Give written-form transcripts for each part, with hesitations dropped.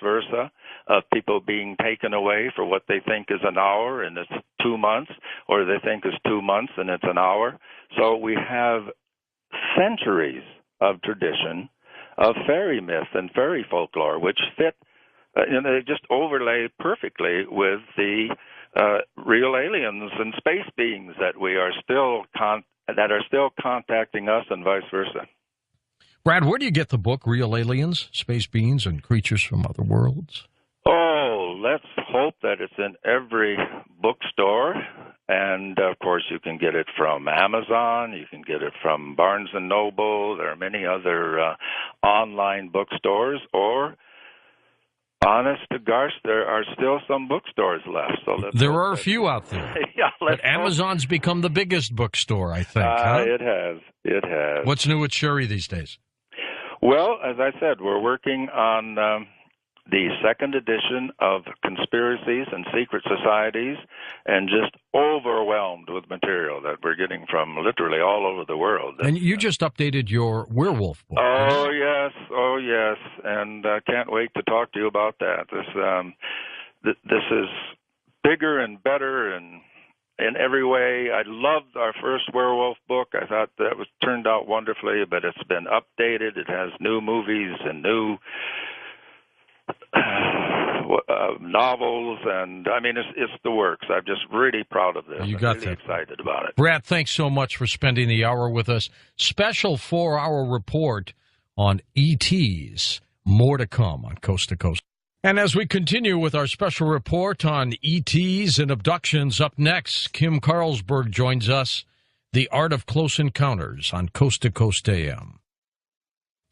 versa, of people being taken away for what they think is an hour and it's 2 months, or they think is 2 months and it's an hour. So we have centuries of tradition of fairy myth and fairy folklore, which fit, they just overlay perfectly with the real aliens and space beings that we are still that are still contacting us, and vice versa. Brad, where do you get the book, Real Aliens, Space Beings, and Creatures from Other Worlds? Oh, let's hope that it's in every bookstore. And, of course, you can get it from Amazon. You can get it from Barnes & Noble. There are many other online bookstores. Or, honest to gosh, there are still some bookstores left. So there are a few out there. Yeah, but Amazon's become the biggest bookstore, I think. Huh? It has. It has. What's new with Sherry these days? Well, as I said, we're working on the second edition of Conspiracies and Secret Societies, and just overwhelmed with material that we're getting from literally all over the world. And you just updated your werewolf book. Oh, yes, and I can't wait to talk to you about that. This is bigger and better and in every way. I loved our first werewolf book. I thought that was turned out wonderfully, but it's been updated. It has new movies and new novels, and I mean, it's the works. I'm just really proud of this. You got I'm really excited about it. Brad, thanks so much for spending the hour with us. Special 4-hour report on ETs. More to come on Coast to Coast. And as we continue with our special report on ETs and abductions, up next, Kim Carlsberg joins us, The Art of Close Encounters on Coast to Coast AM.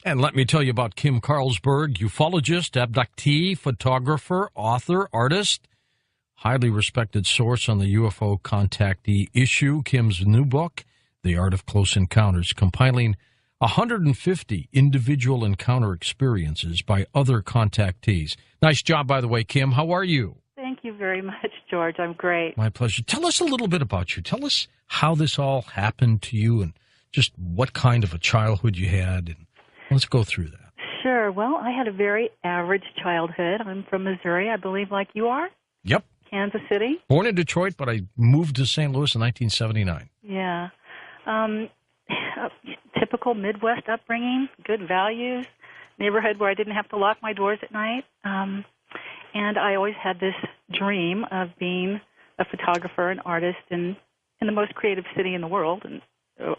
And let me tell you about Kim Carlsberg, ufologist, abductee, photographer, author, artist, highly respected source on the UFO contactee issue. Kim's new book, The Art of Close Encounters, compiling 150 individual encounter experiences by other contactees. Nice job, by the way, Kim. How are you? Thank you very much, George. I'm great. My pleasure. Tell us a little bit about you. Tell us how this all happened to you and just what kind of a childhood you had. And let's go through that. Sure. Well, I had a very average childhood. I'm from Missouri, I believe, like you are. Yep. Kansas City. Born in Detroit, but I moved to St. Louis in 1979. Yeah. Typical Midwest upbringing, good values, neighborhood where I didn't have to lock my doors at night. And I always had this dream of being a photographer and artist in the most creative city in the world, and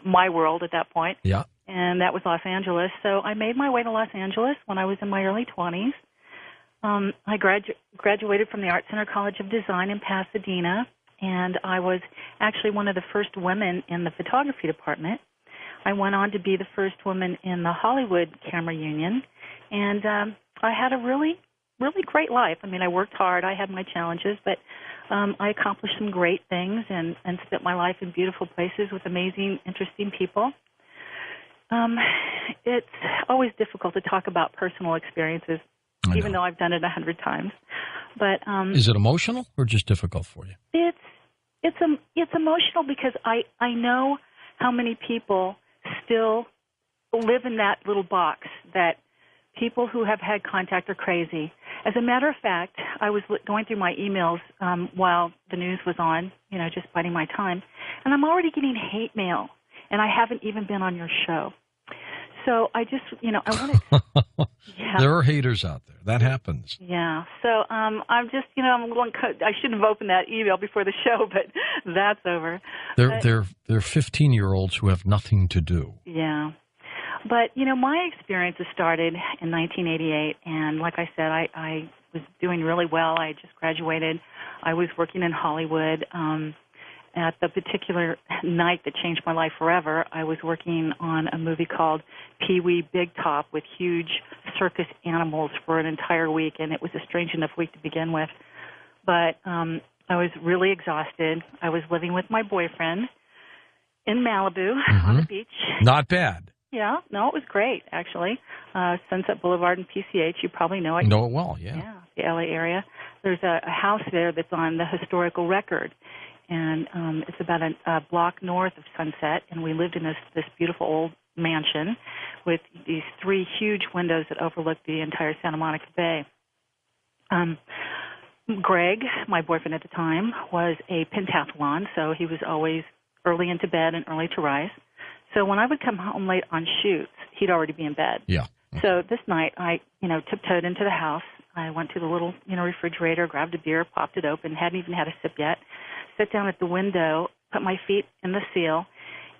my world at that point. Yeah. And that was Los Angeles. So I made my way to Los Angeles when I was in my early 20s. I graduated from the Art Center College of Design in Pasadena, and I was actually one of the first women in the photography department. I went on to be the first woman in the Hollywood Camera Union, and I had a really, really great life. I mean, I worked hard. I had my challenges, but I accomplished some great things and spent my life in beautiful places with amazing, interesting people. It's always difficult to talk about personal experiences, even though I've done it 100 times. But is it emotional or just difficult for you? It's emotional because I know how many people still live in that little box, that people who have had contact are crazy. As a matter of fact, I was going through my emails while the news was on, just biding my time, and I'm already getting hate mail, and I haven't even been on your show. So I just, I want to... Yeah. There are haters out there. That happens. Yeah. So I'm just, I'm going. I shouldn't have opened that email before the show, but that's over. They're 15-year-olds who have nothing to do. Yeah. But, my experiences started in 1988, and like I said, I was doing really well. I just graduated. I was working in Hollywood. At the particular night that changed my life forever, I was working on a movie called Pee-wee Big Top with huge circus animals for an entire week, and it was a strange enough week to begin with. But I was really exhausted. I was living with my boyfriend in Malibu on the beach. Not bad. Yeah, no, it was great, actually. Sunset Boulevard and PCH, you probably know it. Know it well, yeah. Yeah, the LA area. There's a house there that's on the historical record. And it's about a block north of Sunset, and we lived in this beautiful old mansion with these 3 huge windows that overlooked the entire Santa Monica Bay. Greg, my boyfriend at the time, was a pentathlon, so he was always early into bed and early to rise. So when I would come home late on shoots, he'd already be in bed. Yeah. So this night, I, tiptoed into the house. I went to the little, refrigerator, grabbed a beer, popped it open, hadn't even had a sip yet, sat down at the window, put my feet in the seal,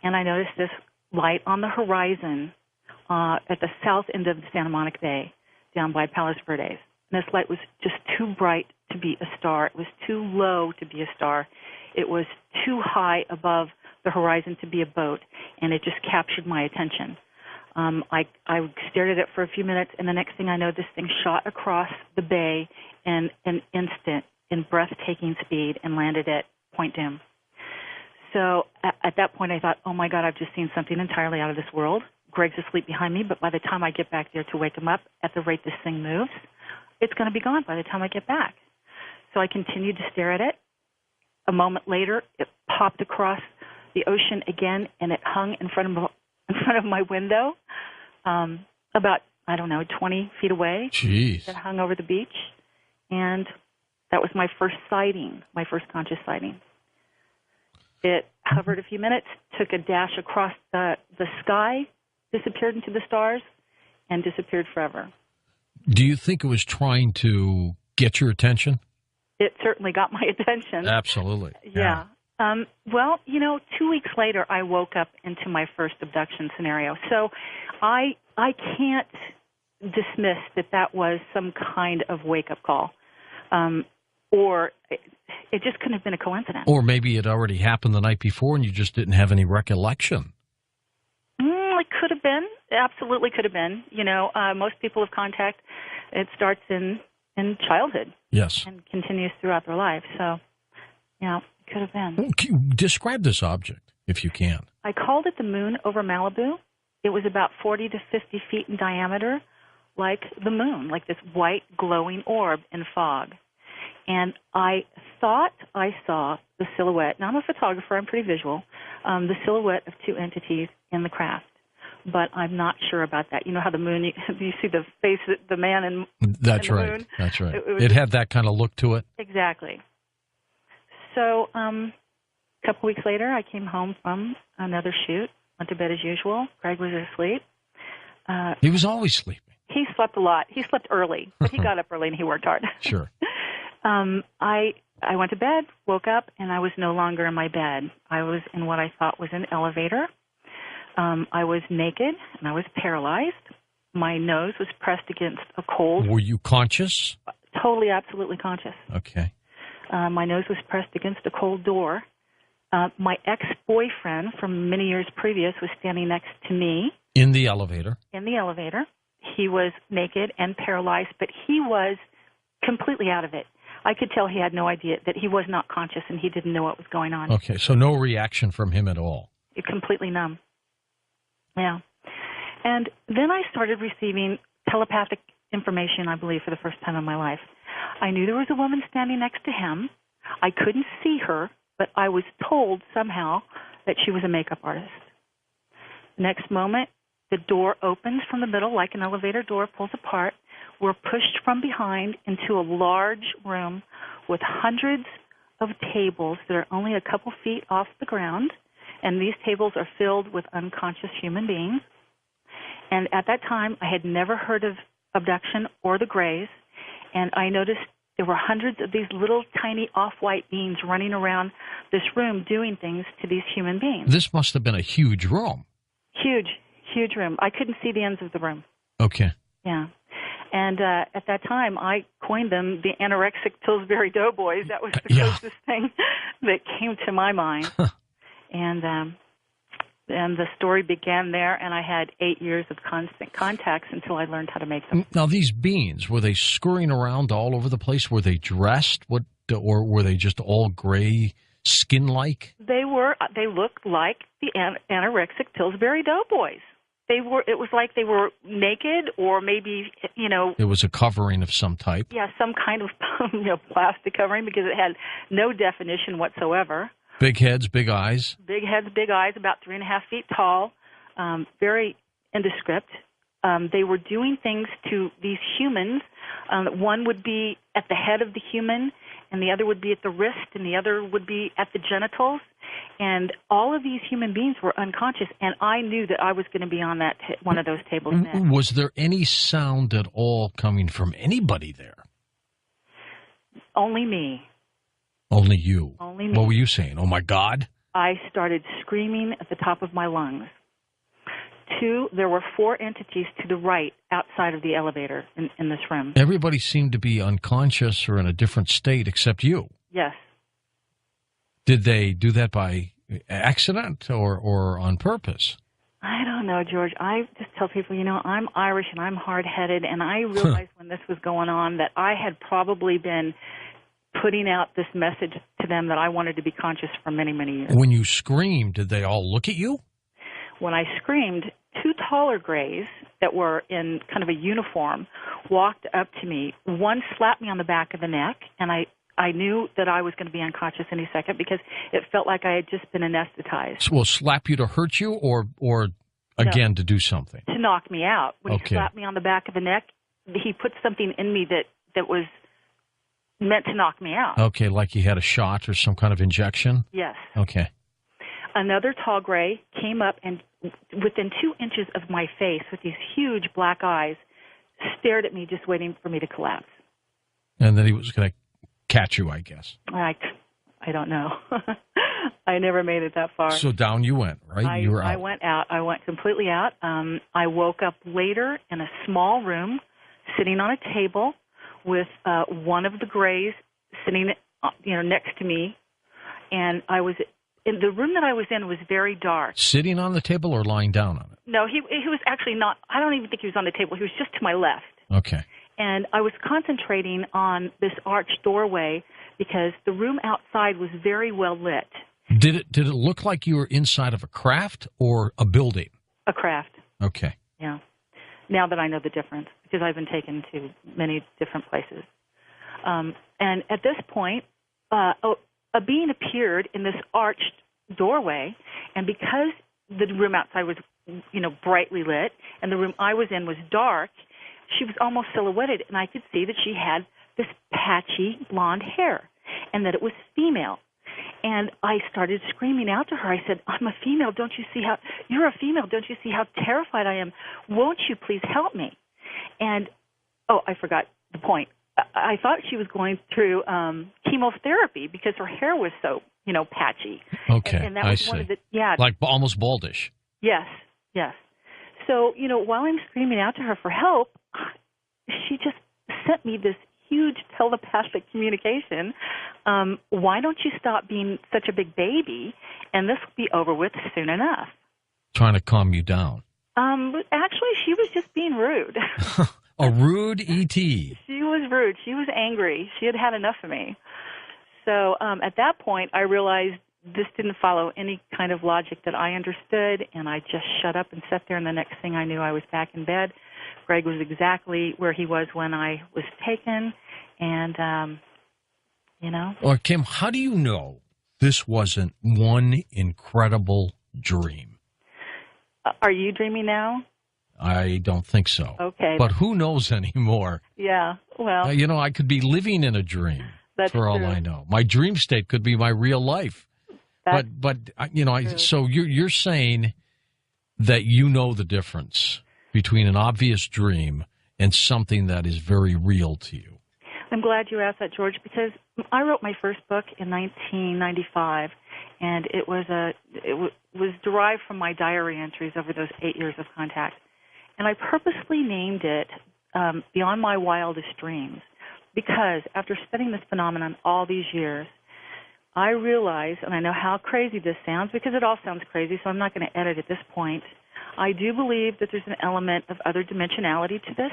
and I noticed this light on the horizon at the south end of the Santa Monica Bay, down by Palos Verdes. And this light was just too bright to be a star. It was too low to be a star. It was too high above the horizon to be a boat, and it just captured my attention. I stared at it for a few minutes, and the next thing I know, this thing shot across the bay in an instant, in breathtaking speed, and landed at Point Doom. So at that point, I thought, oh, my God, I've just seen something entirely out of this world. Greg's asleep behind me, but by the time I get back there to wake him up, at the rate this thing moves, it's going to be gone by the time I get back. So I continued to stare at it. A moment later, it popped across the ocean again, and it hung in front of my window, about, 20 feet away. Jeez. It hung over the beach, and that was my first sighting, my first conscious sighting. It hovered a few minutes, took a dash across the sky, disappeared into the stars, and disappeared forever. Do you think it was trying to get your attention? It certainly got my attention. Absolutely. Yeah. 2 weeks later, I woke up into my first abduction scenario. So I can't dismiss that was some kind of wake-up call. Or it just couldn't have been a coincidence. Or maybe it already happened the night before and you just didn't have any recollection. It could have been. It absolutely could have been. Most people have contact. It starts in childhood. Yes. And continues throughout their life. So, it could have been. Describe this object, if you can. I called it the moon over Malibu. It was about 40 to 50 feet in diameter, like the moon, like this white glowing orb in fog. And I thought I saw the silhouette. Now, I'm a photographer. I'm pretty visual. The silhouette of two entities in the craft. But I'm not sure about that. You know how the moon, you see the face of the man in That's in the right. moon? That's right. It had that kind of look to it. Exactly. So a couple weeks later, I came home from another shoot, went to bed as usual. Greg was asleep. He was always sleeping. He slept a lot. He slept early, but he got up early and he worked hard. Sure. I went to bed, woke up, and I was no longer in my bed. I was in what I thought was an elevator. I was naked, and I was paralyzed. My nose was pressed against a cold. Were you conscious? Totally, absolutely conscious. Okay. My nose was pressed against a cold door. My ex-boyfriend from many years previous was standing next to me. In the elevator? In the elevator. He was naked and paralyzed, but he was completely out of it. I could tell he had no idea, that he was not conscious and he didn't know what was going on. Okay, so no reaction from him at all? Completely numb. Yeah. And then I started receiving telepathic information, I believe, for the first time in my life. I knew there was a woman standing next to him. I couldn't see her, but I was told somehow that she was a makeup artist. Next moment, the door opens from the middle like an elevator door, pulls apart. We're pushed from behind into a large room with hundreds of tables that are only a couple feet off the ground, and these tables are filled with unconscious human beings. And at that time, I had never heard of abduction or the Greys, and I noticed there were hundreds of these little tiny off-white beings running around this room doing things to these human beings. This must have been a huge room. Huge room. I couldn't see the ends of the room. Okay. Yeah. And at that time, I coined them the anorexic Pillsbury Doughboys. That was the closest thing that came to my mind. And the story began there, and I had 8 years of constant contacts until I learned how to make them. Now, these beings, were they scurrying around all over the place? Were they dressed? Or were they just all gray, skin-like? They looked like the anorexic Pillsbury Doughboys. It was like they were naked, or maybe, It was a covering of some type. Yeah, some kind of plastic covering, because it had no definition whatsoever. Big heads, big eyes. Big heads, big eyes, about 3.5 feet tall, very indescript. They were doing things to these humans One would be at the head of the human, and the other would be at the wrist, and the other would be at the genitals. And all of these human beings were unconscious, and I knew that I was going to be on that one of those tables next. Was there any sound at all coming from anybody there? Only me. Only you? Only me. What were you saying? Oh, my God? I started screaming at the top of my lungs. There were 4 entities to the right outside of the elevator in this room. Everybody seemed to be unconscious or in a different state except you. Yes. Did they do that by accident or on purpose? I don't know, George. I just tell people, I'm Irish and I'm hard-headed, and I realized when this was going on that I had probably been putting out this message to them that I wanted to be conscious for many, many years. When you screamed, did they all look at you? When I screamed, 2 taller grays that were in kind of a uniform walked up to me. One slapped me on the back of the neck, and I knew that I was going to be unconscious any second because it felt like I had just been anesthetized. Well, slap you to hurt you or again, to do something? To knock me out. When Okay. he slapped me on the back of the neck, he put something in me that was meant to knock me out. Okay, like he had a shot or some kind of injection? Yes. Okay. Another tall gray came up and within 2 inches of my face with these huge black eyes stared at me just waiting for me to collapse. And then he was going to catch you, I guess. I don't know. I never made it that far. So down you went, right? You were out. I went out. I went completely out. I woke up later in a small room sitting on a table with one of the grays sitting next to me. And I was in the room that I was in was very dark. Sitting on the table or lying down on it? No, he was actually not. I don't even think he was on the table. He was just to my left. Okay. And I was concentrating on this arched doorway because the room outside was very well lit. Did it look like you were inside of a craft or a building? A craft. Okay. Yeah. Now that I know the difference, because I've been taken to many different places. And at this point, a being appeared in this arched doorway, and because the room outside was, brightly lit, and the room I was in was dark, she was almost silhouetted, and I could see that she had this patchy blonde hair, and that it was female. And I started screaming out to her. I said, "I'm a female. Don't you see how you're a female? Don't you see how terrified I am? Won't you please help me?" And I forgot the point. I thought she was going through chemotherapy because her hair was so patchy. Okay, and that was I see. one of the like almost baldish. Yes. So while I'm screaming out to her for help, she just sent me this huge telepathic communication. Why don't you stop being such a big baby, and this will be over with soon enough? Trying to calm you down. Actually, she was just being rude. A rude E.T. She was rude. She was angry. She had had enough of me. So at that point, I realized this didn't follow any kind of logic that I understood, and I just shut up and sat there, and the next thing I knew, I was back in bed. Greg was exactly where he was when I was taken, and, Or Kim, how do you know this wasn't one incredible dream? Are you dreaming now? I don't think so. Okay. But who knows anymore? Yeah, well. I could be living in a dream That's for all true. I know. My dream state could be my real life. So you're saying that you know the difference between an obvious dream and something that is very real to you. I'm glad you asked that, George, because I wrote my first book in 1995, and it was derived from my diary entries over those 8 years of contact. And I purposely named it Beyond My Wildest Dreams because after studying this phenomenon all these years, I realize, and I know how crazy this sounds because it all sounds crazy, so I'm not going to edit at this point. I do believe that there's an element of other dimensionality to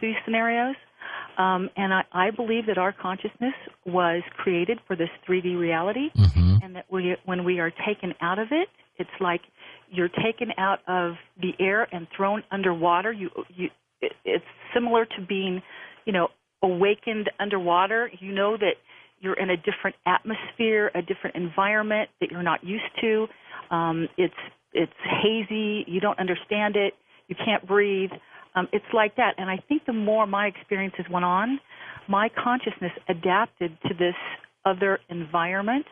these scenarios. And I believe that our consciousness was created for this 3D reality, and that when we are taken out of it, it's like you're taken out of the air and thrown underwater. It's similar to being, awakened underwater. You know that you're in a different atmosphere, a different environment that you're not used to. It's hazy. You don't understand it. You can't breathe. It's like that. And I think the more my experiences went on, my consciousness adapted to this other environment,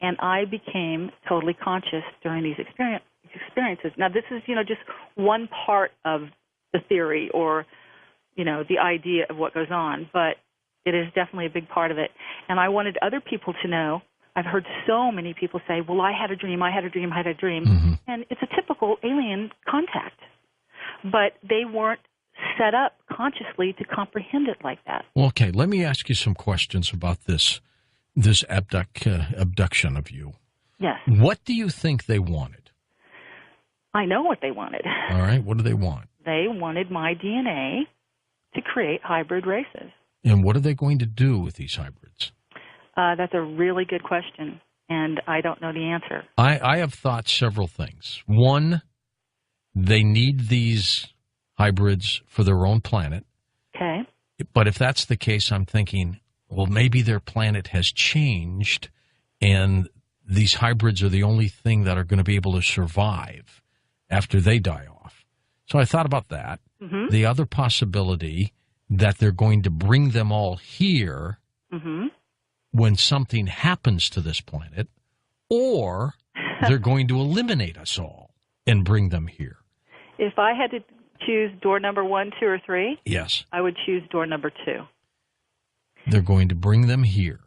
and I became totally conscious during these experiences. Now, this is, just one part of the theory or, the idea of what goes on, but it is definitely a big part of it. And I wanted other people to know. I've heard so many people say, well, I had a dream, I had a dream, I had a dream. Mm-hmm. And it's a typical alien contact. But they weren't set up consciously to comprehend it like that. Well, okay, let me ask you some questions about this abduction of you. Yes. What do you think they wanted? I know what they wanted. All right, what do they want? They wanted my DNA to create hybrid races. And what are they going to do with these hybrids? That's a really good question, and I don't know the answer. I have thought several things. One, they need these hybrids for their own planet. Okay. But if that's the case, I'm thinking, well, maybe their planet has changed, and these hybrids are the only thing that are going to be able to survive after they die off. So I thought about that. Mm-hmm. The other possibility that they're going to bring them all here mm-hmm. when something happens to this planet, or they're going to eliminate us all and bring them here. If I had to choose door number 1, 2, or 3, Yes. I would choose door number 2. They're going to bring them here.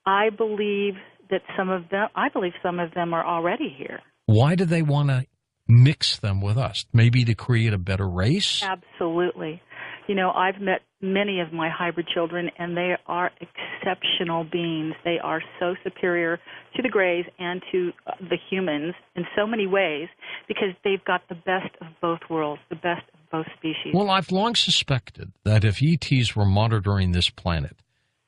I believe some of them are already here. Why do they want to mix them with us? Maybe to create a better race? Absolutely. I've met many of my hybrid children, and they are exceptional beings. They are so superior to the Greys and to the humans in so many ways because they've got the best of both worlds, the best of both species. Well, I've long suspected that if ETs were monitoring this planet,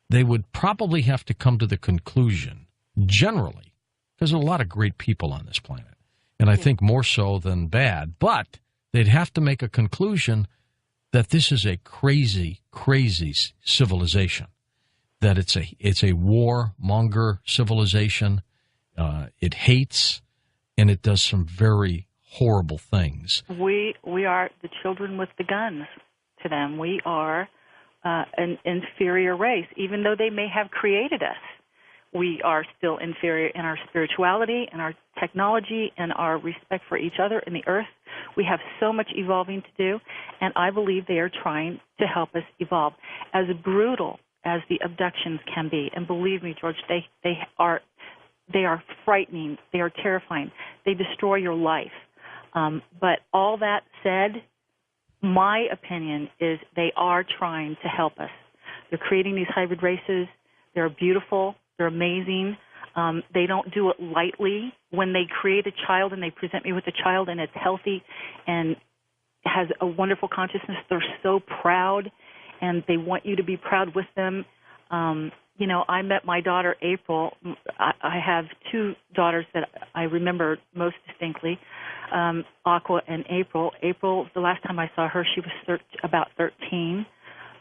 they would probably have to come to the conclusion, generally, because there are a lot of great people on this planet, and I think more so than bad, but they'd have to make a conclusion that this is a crazy, crazy civilization, that it's a warmonger civilization. It hates, and it does some very horrible things. We are the children with the guns to them. We are an inferior race. Even though they may have created us, we are still inferior in our spirituality and our technology and our respect for each other and the earth. We have so much evolving to do, and I believe they are trying to help us evolve. As brutal as the abductions can be, and believe me, George, they are frightening. They are terrifying. They destroy your life. But all that said, my opinion is they are trying to help us. They're creating these hybrid races. They're beautiful. They're amazing. They don't do it lightly. When they create a child and they present me with a child and it's healthy and has a wonderful consciousness, they're so proud, and they want you to be proud with them. I met my daughter, April. I have 2 daughters that I remember most distinctly, Aqua and April. April, the last time I saw her, she was about 13,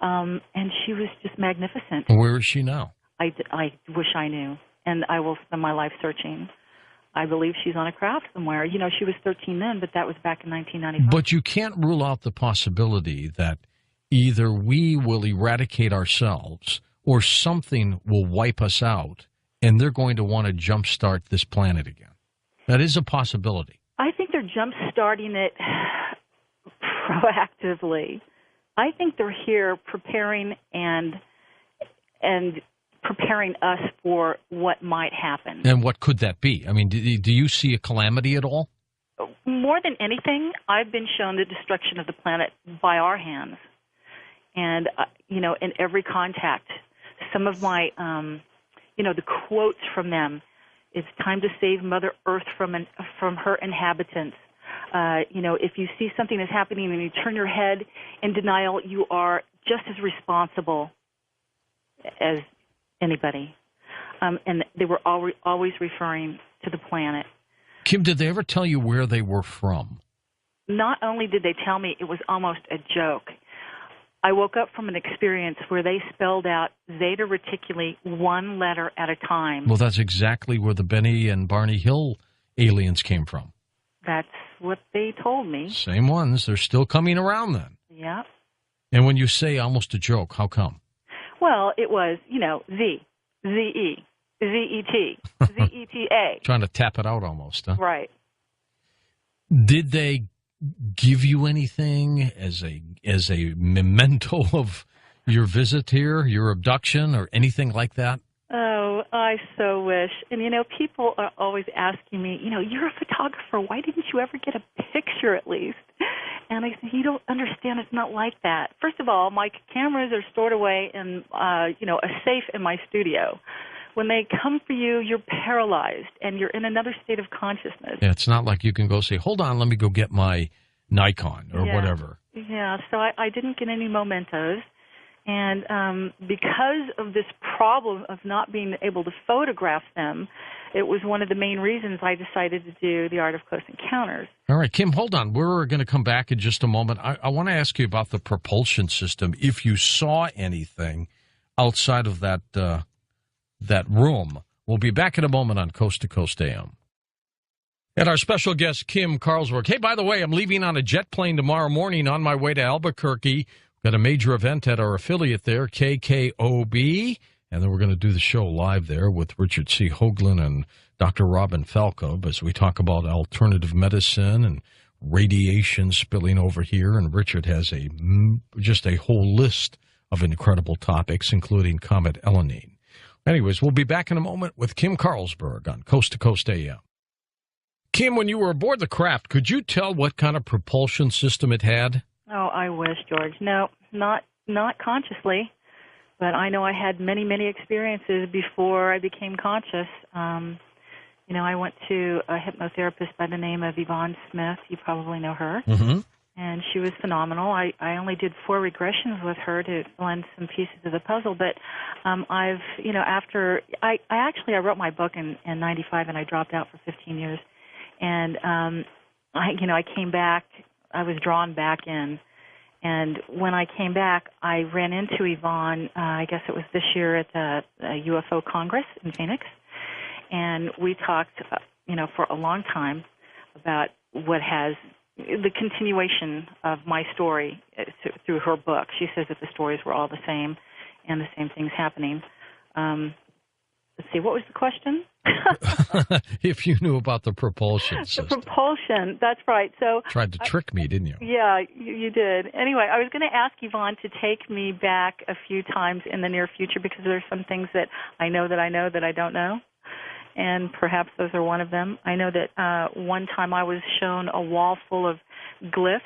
and she was just magnificent. Where is she now? I wish I knew, and I will spend my life searching. I believe she's on a craft somewhere. She was 13 then, but that was back in 1995. But you can't rule out the possibility that either we will eradicate ourselves or something will wipe us out, and they're going to want to jumpstart this planet again. That is a possibility. I think they're jumpstarting it proactively. I think they're here preparing and preparing us for what might happen. And what could that be? I mean, do you see a calamity at all? More than anything, I've been shown the destruction of the planet by our hands. And, in every contact, some of my, the quotes from them, it's time to save Mother Earth from her inhabitants. If you see something is happening and you turn your head in denial, you are just as responsible as anybody. And they were always referring to the planet. Kim, did they ever tell you where they were from? Not only did they tell me, it was almost a joke. I woke up from an experience where they spelled out Zeta Reticuli 1 letter at a time. Well, that's exactly where the Benny and Barney Hill aliens came from. That's what they told me. Same ones. They're still coming around then. Yeah. And when you say almost a joke, how come? Well, it was, Z-E, Z-E-T, Z-E-T-A. Trying to tap it out almost, huh? Right. Did they give you anything as a memento of your visit here, your abduction, or anything like that? Oh, I so wish. And, people are always asking me, you're a photographer. Why didn't you ever get a picture at least? And I said, you don't understand. It's not like that. First of all, my cameras are stored away in, a safe in my studio. When they come for you, you're paralyzed, and you're in another state of consciousness. Yeah, it's not like you can go say, hold on, let me go get my Nikon or whatever. Yeah, so I didn't get any mementos. And because of this problem of not being able to photograph them, it was one of the main reasons I decided to do The Art of Close Encounters. All right, Kim, hold on. We're going to come back in just a moment. I want to ask you about the propulsion system. If you saw anything outside of that room. We'll be back in a moment on Coast to Coast AM. And our special guest, Kim Carlsberg. Hey, by the way, I'm leaving on a jet plane tomorrow morning on my way to Albuquerque. Got a major event at our affiliate there, KKOB, and then we're going to do the show live there with Richard C. Hoagland and Dr. Robin Falco as we talk about alternative medicine and radiation spilling over here. And Richard has just a whole list of incredible topics, including Comet Elenine. Anyways, we'll be back in a moment with Kim Carlsberg on Coast to Coast AM. Kim, when you were aboard the craft, could you tell what kind of propulsion system it had? Oh, I wish, George. No, not consciously, but I know I had many, many experiences before I became conscious. I went to a hypnotherapist by the name of Yvonne Smith. You probably know her. Mm-hmm. And she was phenomenal. I only did 4 regressions with her to fill in some pieces of the puzzle. But after I wrote my book in 95, and I dropped out for 15 years. And I came back. I was drawn back in. And when I came back, I ran into Yvonne. I guess it was this year at the UFO Congress in Phoenix, and we talked, for a long time about what has the continuation of my story through her book. She says that the stories were all the same and the same things happening. Let's see, what was the question? If you knew about the propulsion system. The propulsion, that's right. So tried to trick me, didn't you? Yeah, you did. Anyway, I was going to ask Yvonne to take me back a few times in the near future because there's some things that I know that I don't know. And perhaps those are one of them. I know that one time I was shown a wall full of glyphs,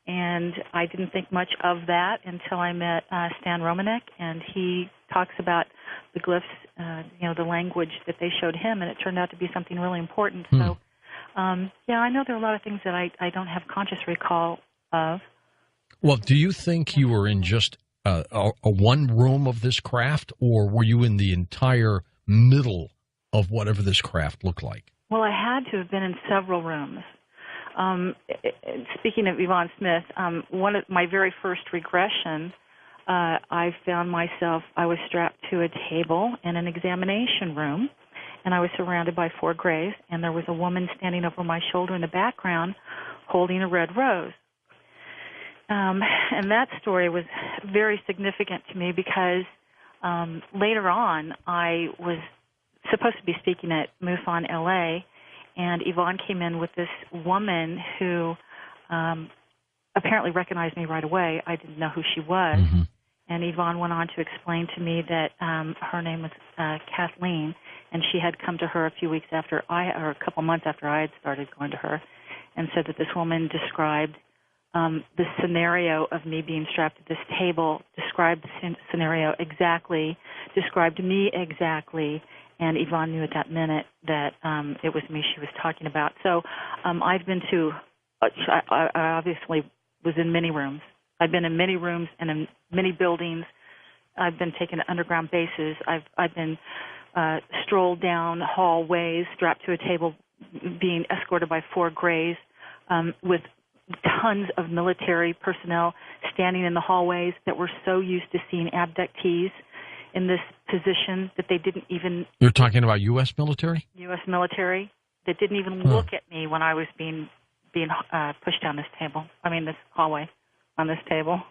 and I didn't think much of that until I met Stan Romanek, and he talks about the glyphs, the language that they showed him, and it turned out to be something really important. So, I know there are a lot of things that I don't have conscious recall of. Well, do you think you were in just a one room of this craft, or were you in the entire middle of whatever this craft looked like? Well, I had to have been in several rooms. Speaking of Yvonne Smith, one of my very first regression, I found myself, I was strapped to a table in an examination room, and I was surrounded by 4 grays, and there was a woman standing over my shoulder in the background holding a red rose. And that story was very significant to me because later on I was supposed to be speaking at MUFON LA, and Yvonne came in with this woman who apparently recognized me right away. I didn't know who she was. Mm-hmm. And Yvonne went on to explain to me that her name was Kathleen, and she had come to her a few weeks after or a couple months after I had started going to her, and said that this woman described the scenario of me being strapped to this table, described the scenario exactly, described me exactly, and Yvonne knew at that minute that it was me she was talking about. So I've been to, I obviously was in many rooms. I've been in many rooms and in many buildings. I've been taken to underground bases. I've been strolled down hallways, strapped to a table, being escorted by 4 grays with tons of military personnel standing in the hallways that were so used to seeing abductees in this position that they didn't even... You're talking about U.S. military? U.S. military that didn't even look at me when I was being pushed down this hallway. on this table.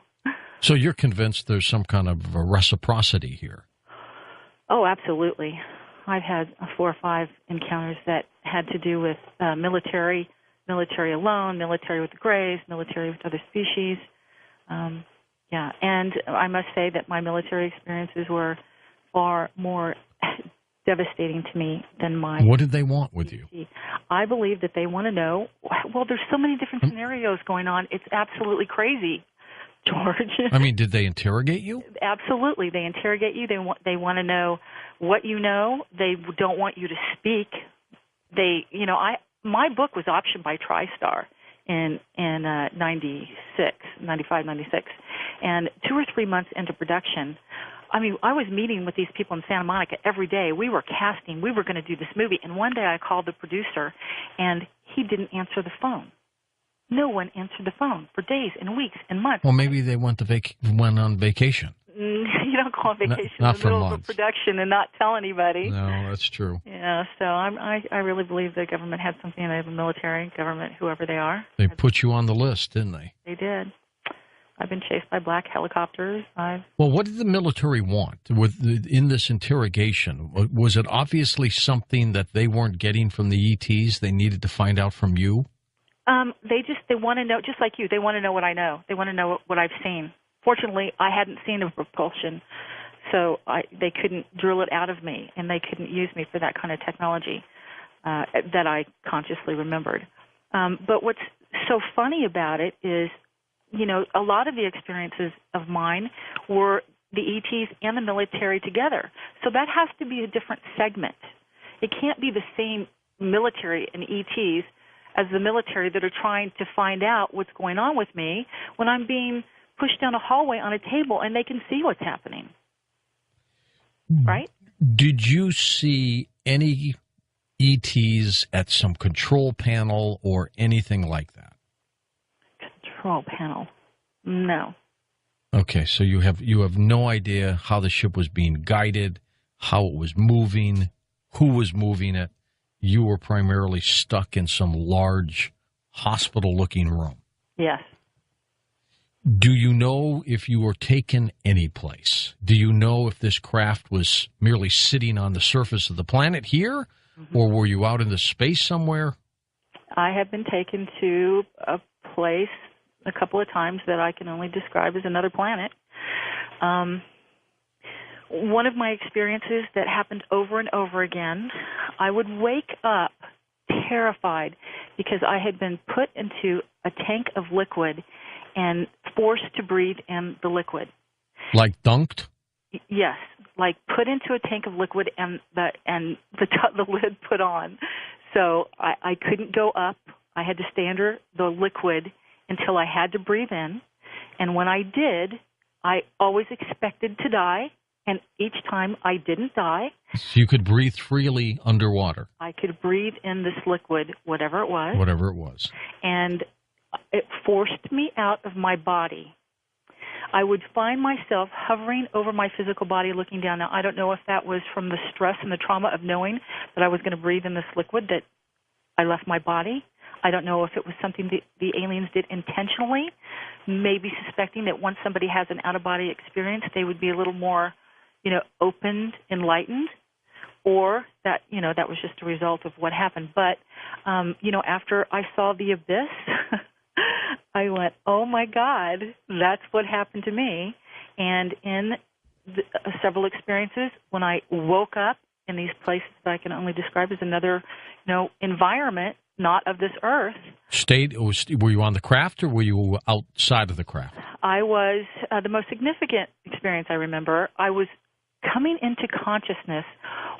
So you're convinced there's some kind of a reciprocity here? Oh, absolutely. I've had 4 or 5 encounters that had to do with military alone, military with the Greys, military with other species. Yeah, and I must say that my military experiences were far more devastating to me than mine. What did they want with you? I believe that they want to know, well, there's so many different scenarios going on. It's absolutely crazy, George. I mean, did they interrogate you? Absolutely. They interrogate you. They want to know what you know. They don't want you to speak. My book was optioned by TriStar in 95, 96. And 2 or 3 months into production, I mean, I was meeting with these people in Santa Monica every day. We were casting. We were going to do this movie. And one day I called the producer, and he didn't answer the phone. No one answered the phone for days and weeks and months. Well, maybe they went on vacation. You don't go on vacation not in the middle for of a production and not tell anybody. No, that's true. Yeah, so I really believe the government had something, the military, government, whoever they are. They put you on the list, didn't they? They did. I've been chased by black helicopters. Well, what did the military want in this interrogation? Was it obviously something that they weren't getting from the ETs they needed to find out from you? They want to know, just like you, they want to know what I know. They want to know what I've seen. Fortunately, I hadn't seen a propulsion, so they couldn't drill it out of me, and they couldn't use me for that kind of technology that I consciously remembered. But what's so funny about it is, a lot of the experiences of mine were the ETs and the military together. So that has to be a different segment. It can't be the same military and ETs as the military that are trying to find out what's going on with me when I'm being pushed down a hallway on a table and they can see what's happening. Right? Did you see any ETs at some control panel or anything like that? Control panel? No. Okay, so you have no idea how the ship was being guided, how it was moving, who was moving it. You were primarily stuck in some large hospital-looking room. Yes. Do you know if you were taken any place? Do you know if this craft was merely sitting on the surface of the planet here, or were you out into space somewhere? I have been taken to a place a couple of times that I can only describe as another planet. One of my experiences that happened over and over again, I would wake up terrified because I had been put into a tank of liquid and forced to breathe in the liquid. Like dunked? Yes, like put into a tank of liquid and the lid put on. So I couldn't go up. I had to stay under the liquid until I had to breathe in. And when I did, I always expected to die. And each time I didn't die. So you could breathe freely underwater. I could breathe in this liquid, whatever it was. Whatever it was. And it forced me out of my body. I would find myself hovering over my physical body looking down. Now, I don't know if that was from the stress and the trauma of knowing that I was going to breathe in this liquid that I left my body. I don't know if it was something that the aliens did intentionally, maybe suspecting that once somebody has an out-of-body experience, they would be a little more, opened, enlightened, or that, that was just a result of what happened. But, after I saw the abyss, I went, oh, my God, that's what happened to me. And in several experiences, when I woke up in these places that I can only describe as another, environment, not of this earth. Were you on the craft or were you outside of the craft? I was, the most significant experience I remember, I was coming into consciousness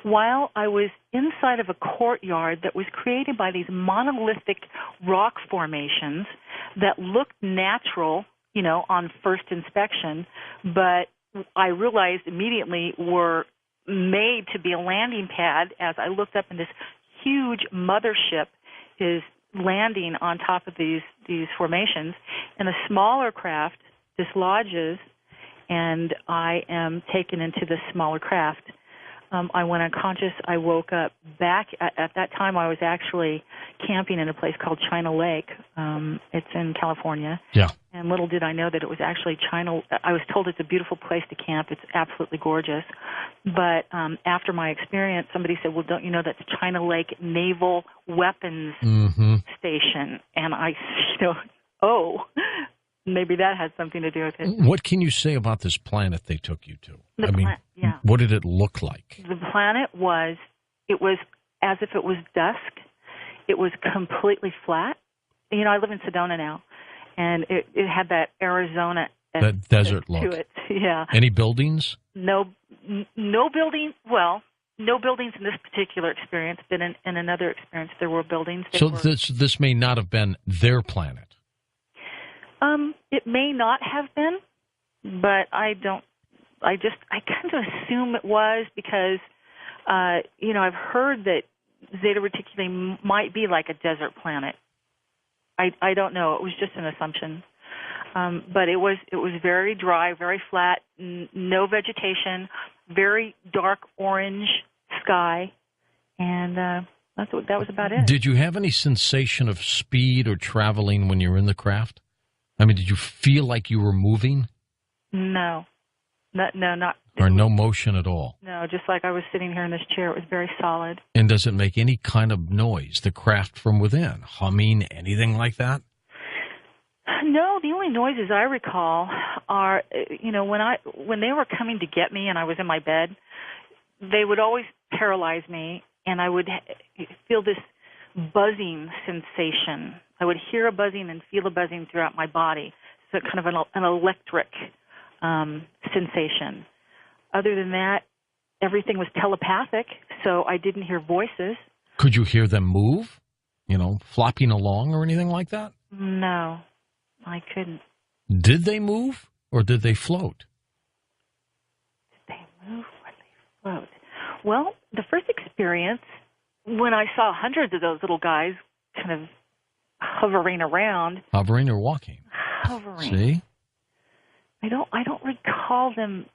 while I was inside of a courtyard that was created by these monolithic rock formations that looked natural, on first inspection, but I realized immediately were made to be a landing pad as I looked up and this huge mothership is landing on top of these formations, and a smaller craft dislodges, and I am taken into this smaller craft. I went unconscious. I woke up back. At that time, I was actually camping in a place called China Lake. It's in California. Yeah. And little did I know that it was actually China. I was told it's a beautiful place to camp. It's absolutely gorgeous. But after my experience, somebody said, well, don't you know that's China Lake Naval Weapons Station? And I, maybe that had something to do with it. What can you say about this planet they took you to? Yeah. What did it look like? The planet was as if it was dusk. It was completely flat. You know, I live in Sedona now, and it had that Arizona that desert look to it. Yeah. Any buildings? No building. Well, no buildings in this particular experience, but in another experience there were buildings. This may not have been their planet. It may not have been, but I kind of assume it was because, I've heard that Zeta Reticuli might be like a desert planet. I don't know. It was just an assumption. But it was very dry, very flat, no vegetation, very dark orange sky, and that was about it. Did you have any sensation of speed or traveling when you were in the craft? I mean, did you feel like you were moving? No. Not. Or no motion at all? No, just like I was sitting here in this chair. It was very solid. And does it make any kind of noise, the craft from within? Humming, anything like that? No, the only noises I recall are, when they were coming to get me and I was in my bed, they would always paralyze me, and I would feel this buzzing sensation. I would hear a buzzing and feel a buzzing throughout my body. So kind of an electric sensation. Other than that, everything was telepathic, so I didn't hear voices. Could you hear them move? Flopping along or anything like that? No, I couldn't. Did they move or did they float? Did they move or they float? Well, the first experience, when I saw hundreds of those little guys kind of hovering around. Hovering or walking? Hovering. See? I don't recall them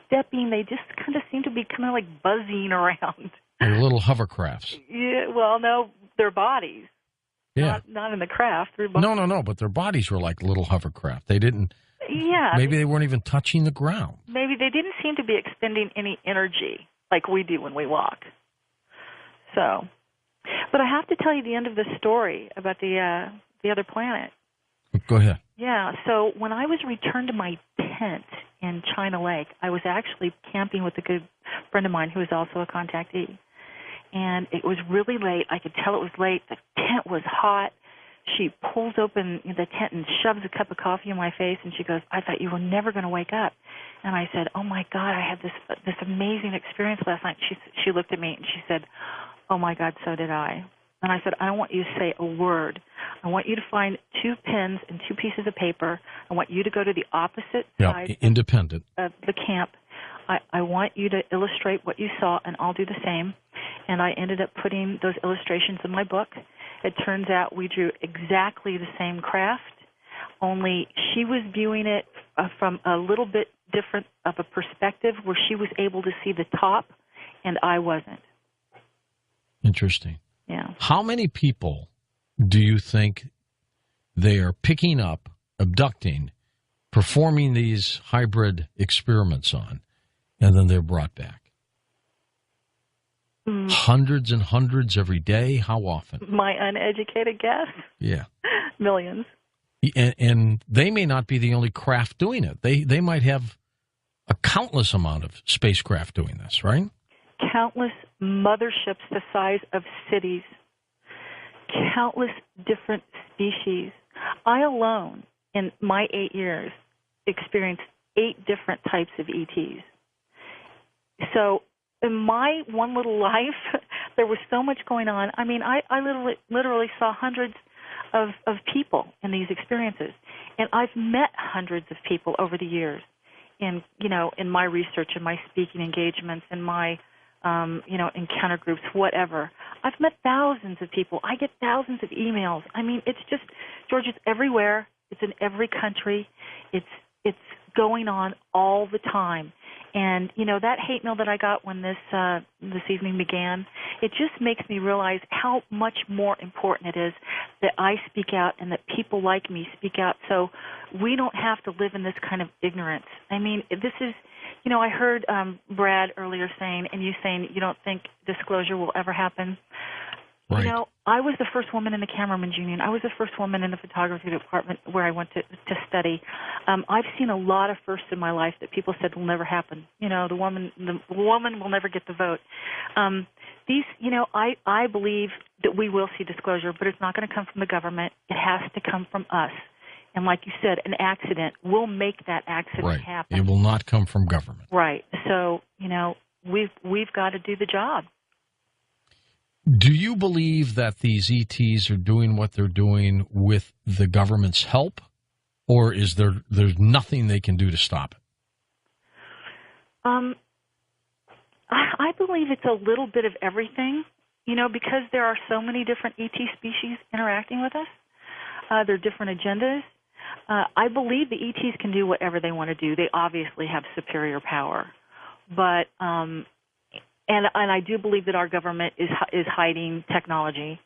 stepping. They just kind of seem to be kind of like buzzing around. They're little hovercrafts. Yeah, well, no, their bodies. Yeah. Not in the craft. No, but their bodies were like little hovercraft. They didn't. Yeah. Maybe they weren't even touching the ground. Maybe they didn't seem to be expending any energy like we do when we walk. So, but I have to tell you the end of the story about the other planet. Go ahead. Yeah, so when I was returned to my tent in China Lake, I was actually camping with a good friend of mine who was also a contactee. And it was really late. I could tell it was late. The tent was hot. She pulls open the tent and shoves a cup of coffee in my face, and she goes, I thought you were never going to wake up. And I said, oh, my God, I had this amazing experience last night. She looked at me, and she said, oh, my God, so did I. And I said, I don't want you to say a word. I want you to find 2 pens and 2 pieces of paper. I want you to go to the opposite side independent of the camp. I want you to illustrate what you saw, and I'll do the same. And I ended up putting those illustrations in my book. It turns out we drew exactly the same craft, only she was viewing it from a little bit different of a perspective where she was able to see the top, and I wasn't. Interesting. Yeah. How many people do you think they are picking up, abducting, performing these hybrid experiments on, and then they're brought back? Hundreds and hundreds every day? How often? My uneducated guess? Yeah. Millions. And they may not be the only craft doing it. They might have a countless amount of spacecraft doing this, right? Countless motherships the size of cities. Countless different species. I alone, in my 8 years, experienced 8 different types of ETs. So in my one little life, there was so much going on. I mean, I literally saw hundreds of people in these experiences. And I've met hundreds of people over the years in my research and my speaking engagements and my encounter groups, whatever. I've met thousands of people. I get thousands of emails. I mean, it's just, George, it's everywhere. It's in every country. It's going on all the time. And, you know, that hate mail that I got when this evening began, it just makes me realize how much more important it is that I speak out and that people like me speak out so we don't have to live in this kind of ignorance. I mean, this is, you know, I heard Brad earlier saying, and you saying you don't think disclosure will ever happen. Right. You know, I was the first woman in the cameraman's union. I was the first woman in the photography department where I went to study. I've seen a lot of firsts in my life that people said will never happen. You know, the woman will never get the vote. You know, I believe that we will see disclosure, but it's not going to come from the government. It has to come from us. And like you said, an accident will make that accident happen. It will not come from government. Right. So, you know, we've got to do the job. Do you believe that these ETs are doing what they're doing with the government's help, or is there's nothing they can do to stop it? I believe it's a little bit of everything, you know, because there are so many different ET species interacting with us. There are different agendas. I believe the ETs can do whatever they want to do. They obviously have superior power, but and I do believe that our government is hiding technology.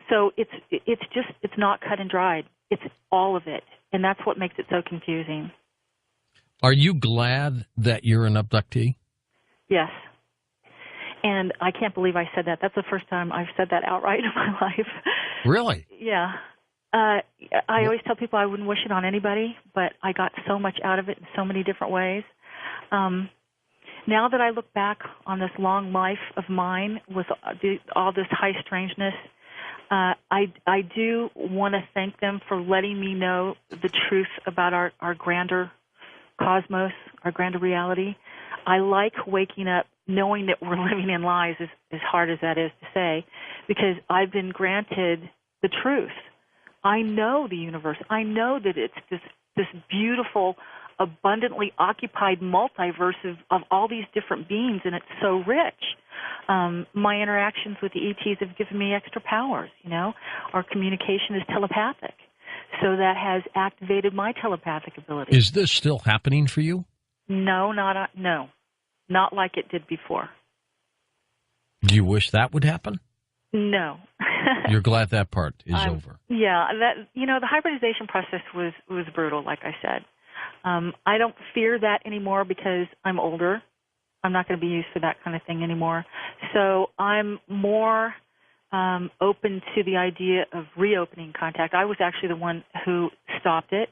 So it's not cut and dried. It's all of it, and that's what makes it so confusing. Are you glad that you're an abductee? Yes. And I can't believe I said that. That's the first time I've said that outright in my life. Really? Yeah. I always tell people I wouldn't wish it on anybody, but I got so much out of it in so many different ways. Now that I look back on this long life of mine with all this high strangeness, I do want to thank them for letting me know the truth about our grander cosmos, our grander reality. I like waking up knowing that we're living in lies, as hard as that is to say, because I've been granted the truth. I know the universe. I know that it's this beautiful, abundantly occupied multiverse of all these different beings, and it's so rich. My interactions with the ETs have given me extra powers, you know. Our communication is telepathic, so that has activated my telepathic ability. Is this still happening for you? No, not like it did before. Do you wish that would happen? No. You're glad that part is over. Yeah, the hybridization process was brutal, like I said. I don't fear that anymore because I'm older. I'm not going to be used for that kind of thing anymore. So I'm more open to the idea of reopening contact. I was actually the one who stopped it.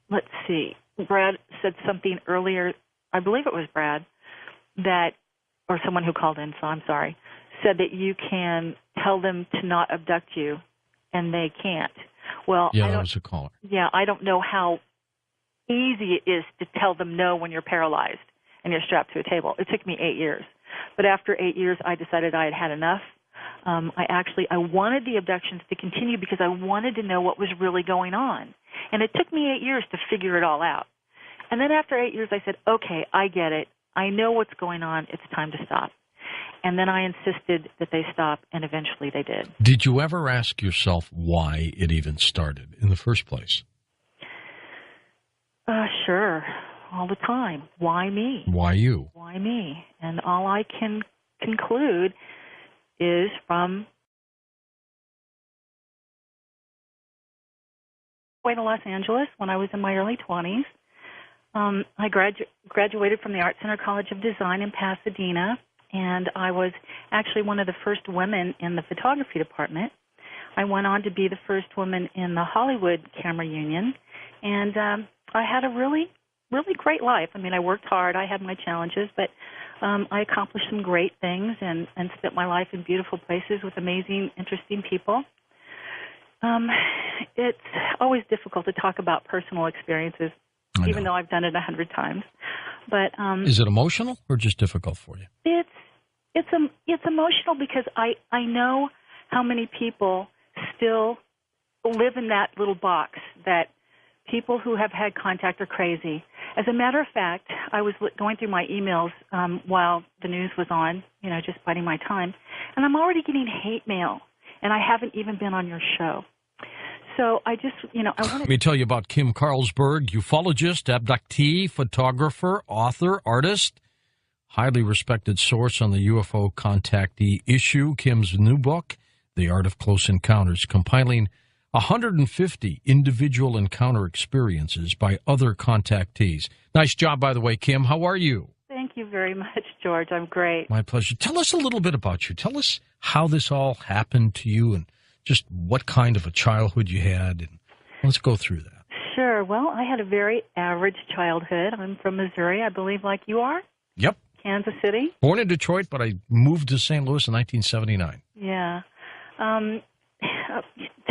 Let's see. Brad said something earlier, I believe it was Brad, or someone who called in, so I'm sorry, said that you can tell them to not abduct you, and they can't. Well, yeah, that was a caller. Yeah, I don't know how easy it is to tell them no when you're paralyzed and you're strapped to a table. It took me 8 years. But after 8 years, I decided I had had enough. I wanted the abductions to continue because I wanted to know what was really going on. And it took me 8 years to figure it all out. And then after 8 years, I said, okay, I get it. I know what's going on. It's time to stop. And then I insisted that they stop, and eventually they did. Did you ever ask yourself why it even started in the first place? Sure, all the time. Why me? Why you? Why me? And all I can conclude is from way to Los Angeles when I was in my early 20s. I graduated from the Art Center College of Design in Pasadena, and I was actually one of the first women in the photography department. I went on to be the first woman in the Hollywood Camera Union, and I had a really, really great life. I mean, I worked hard. I had my challenges, but I accomplished some great things and spent my life in beautiful places with amazing, interesting people. It's always difficult to talk about personal experiences, even though I've done it 100 times. But is it emotional or just difficult for you? It's emotional because I know how many people still live in that little box that people who have had contact are crazy. As a matter of fact, I was going through my emails while the news was on, just biding my time, and I'm already getting hate mail, and I haven't even been on your show. So I just, I wanted Let me tell you about Kim Carlsberg, ufologist, abductee, photographer, author, artist, highly respected source on the UFO contactee issue. Kim's new book, The Art of Close Encounters, compiling 150 individual encounter experiences by other contactees. Nice job, by the way, Kim. How are you? Thank you very much, George. I'm great. My pleasure. Tell us a little bit about you. Tell us how this all happened to you and just what kind of a childhood you had. And let's go through that. Sure. Well, I had a very average childhood. I'm from Missouri, I believe, like you are. Yep. Kansas City. Born in Detroit, but I moved to St. Louis in 1979. Yeah.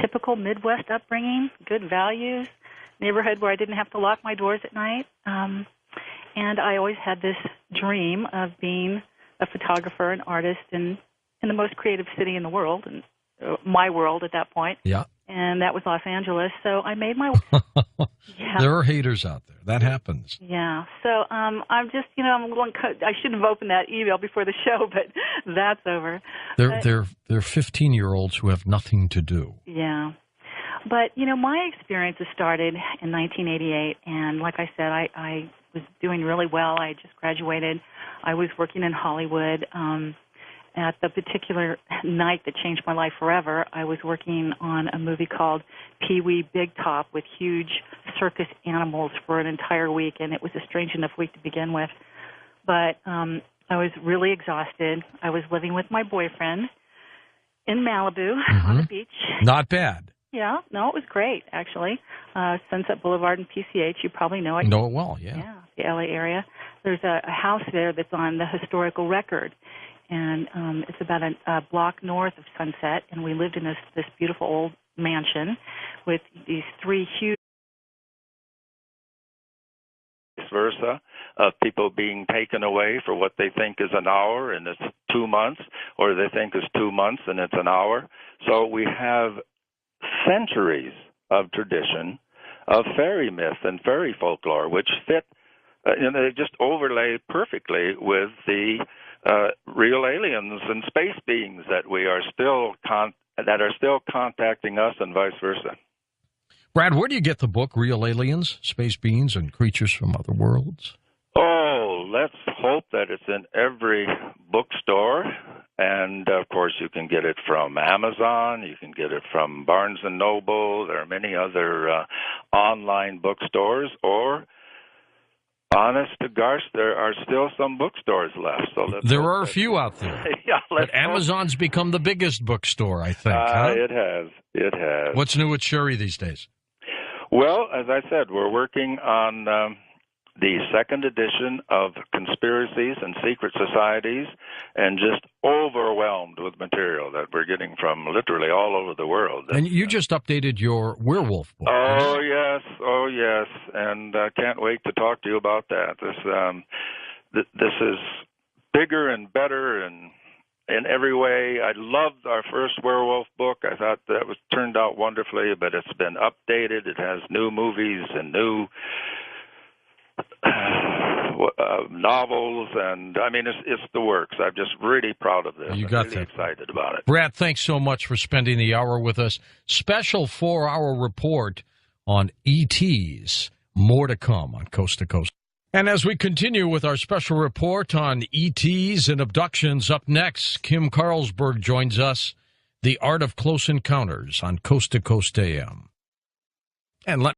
Typical Midwest upbringing, good values, neighborhood where I didn't have to lock my doors at night. And I always had this dream of being a photographer and artist in the most creative city in the world, and my world at that point. Yeah. And that was Los Angeles. So I made my yeah. There are haters out there. That happens. Yeah. So I'm just, I shouldn't have opened that email before the show, but that's over. They're 15-year-olds who have nothing to do. Yeah. But, my experiences started in 1988, and like I said, I was doing really well. I just graduated. I was working in Hollywood. At the particular night that changed my life forever, I was working on a movie called Pee-wee Big Top with huge circus animals for an entire week, and it was a strange enough week to begin with. But I was really exhausted. I was living with my boyfriend in Malibu on the beach. Not bad. Yeah, no, it was great, actually. Sunset Boulevard and PCH, you probably know it. Know it well, yeah. Yeah, the LA area. There's a house there that's on the historical record. And it's about a block north of Sunset, and we lived in this beautiful old mansion with these three huge versa of people being taken away for what they think is an hour and it's 2 months, or they think is 2 months and it's an hour. So we have centuries of tradition of fairy myth and fairy folklore, which fit, they just overlay perfectly with the real aliens and space beings that we are still contacting us, and vice versa. Brad, where do you get the book, Real Aliens, Space Beings, and Creatures from Other Worlds? Oh, let's hope that it's in every bookstore. And, of course, you can get it from Amazon. You can get it from Barnes & Noble. There are many other online bookstores. Or, honest to gosh, there are still some bookstores left. So there are a few out there. Yeah, but Amazon's become the biggest bookstore, I think. Huh? It has. It has. What's new with Sherry these days? Well, as I said, we're working on the second edition of Conspiracies and Secret Societies, and just overwhelmed with material that we're getting from literally all over the world. And you just updated your werewolf book. Oh, yes, and I can't wait to talk to you about that. This is bigger and better and in every way. I loved our first werewolf book. I thought that turned out wonderfully, but it's been updated. It has new movies and new novels, and I mean, it's the works. I'm just really proud of this. You got I'm really excited about it. Brad, thanks so much for spending the hour with us. Special 4-hour report on ETs. More to come on Coast to Coast. And as we continue with our special report on ETs and abductions, up next, Kim Carlsberg joins us, The Art of Close Encounters on Coast to Coast AM. And let